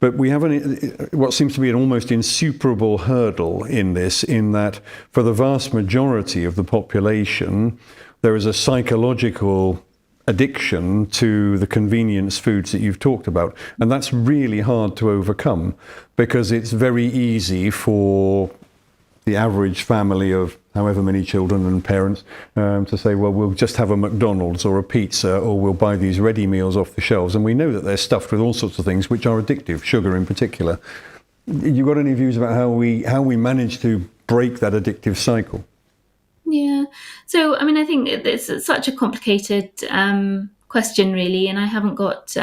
But we have what seems to be an almost insuperable hurdle in this, in that for the vast majority of the population, there is a psychological addiction to the convenience foods that you've talked about. And that's really hard to overcome, because it's very easy for the average family of however many children and parents to say, well, we'll just have a McDonald's or a pizza, or we'll buy these ready meals off the shelves. And we know that they're stuffed with all sorts of things which are addictive, sugar in particular. You got any views about how we manage to break that addictive cycle? Yeah. So, I mean, I think it's such a complicated question, really, and I haven't got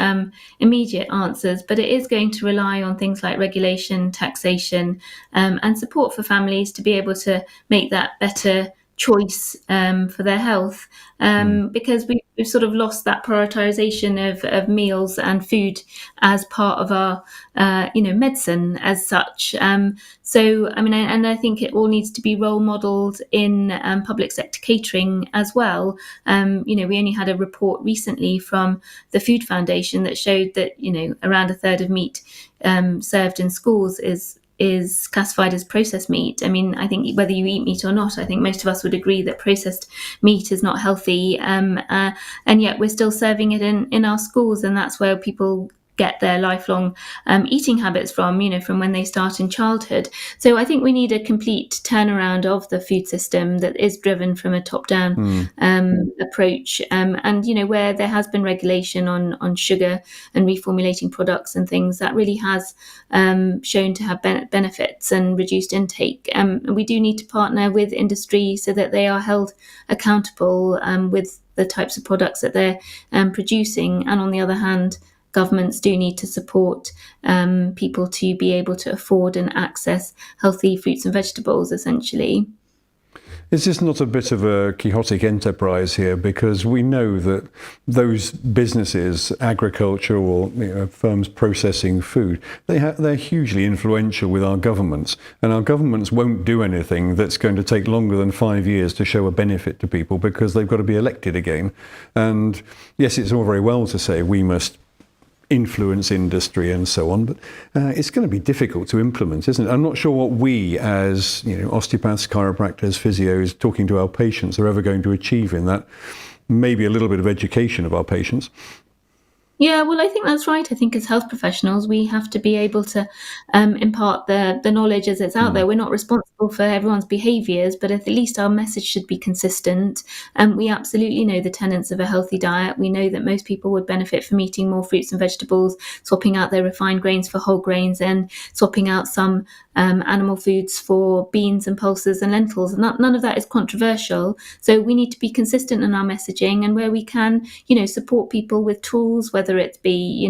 immediate answers, but it is going to rely on things like regulation, taxation, and support for families to be able to make that better choice for their health, because we've sort of lost that prioritization of meals and food as part of our medicine as such. So I mean, and I think it all needs to be role modelled in public sector catering as well. We only had a report recently from the Food Foundation that showed that around a third of meat served in schools is classified as processed meat. I mean, I think whether you eat meat or not, I think most of us would agree that processed meat is not healthy, and yet we're still serving it in our schools, and that's where people get their lifelong eating habits from when they start in childhood. So I think we need a complete turnaround of the food system that is driven from a top-down approach, and where there has been regulation on sugar and reformulating products and things, that really has shown to have benefits and reduced intake. We do need to partner with industry so that they are held accountable with the types of products that they're producing, and on the other hand, governments do need to support people to be able to afford and access healthy fruits and vegetables, essentially. Is this not a bit of a quixotic enterprise here? Because we know that those businesses, agriculture or firms processing food, they're hugely influential with our governments. And our governments won't do anything that's going to take longer than 5 years to show a benefit to people, because they've got to be elected again. And yes, it's all very well to say we must influence industry and so on, but it's going to be difficult to implement, isn't it? I'm not sure what we as osteopaths, chiropractors, physios, talking to our patients, are ever going to achieve in that. Maybe a little bit of education of our patients. Yeah, well, I think that's right. I think as health professionals, we have to be able to impart the knowledge as it's out there. We're not responsible for everyone's behaviours, but at least our message should be consistent. We absolutely know the tenets of a healthy diet. We know that most people would benefit from eating more fruits and vegetables, swapping out their refined grains for whole grains, and swapping out some animal foods for beans and pulses and lentils. None of that is controversial. So we need to be consistent in our messaging, and where we can, support people with tools, whether it be,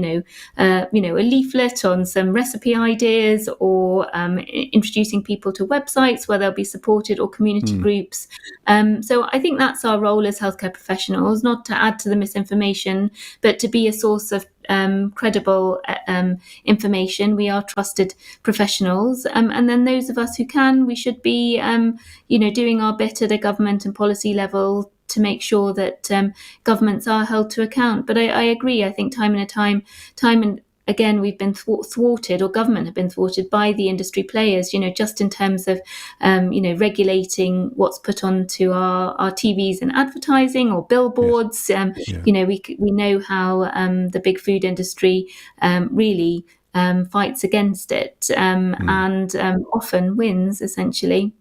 a leaflet on some recipe ideas, or introducing people to websites where they'll be supported, or community groups. So I think that's our role as healthcare professionals, not to add to the misinformation, but to be a source of credible information. We are trusted professionals, and then those of us who can, we should be doing our bit at a government and policy level to make sure that governments are held to account. But I agree. I think time and again, we've been thwarted, or government have been thwarted by the industry players, just in terms of, regulating what's put onto our TVs and advertising, or billboards. Yes. We know how the big food industry really fights against it, and often wins, essentially.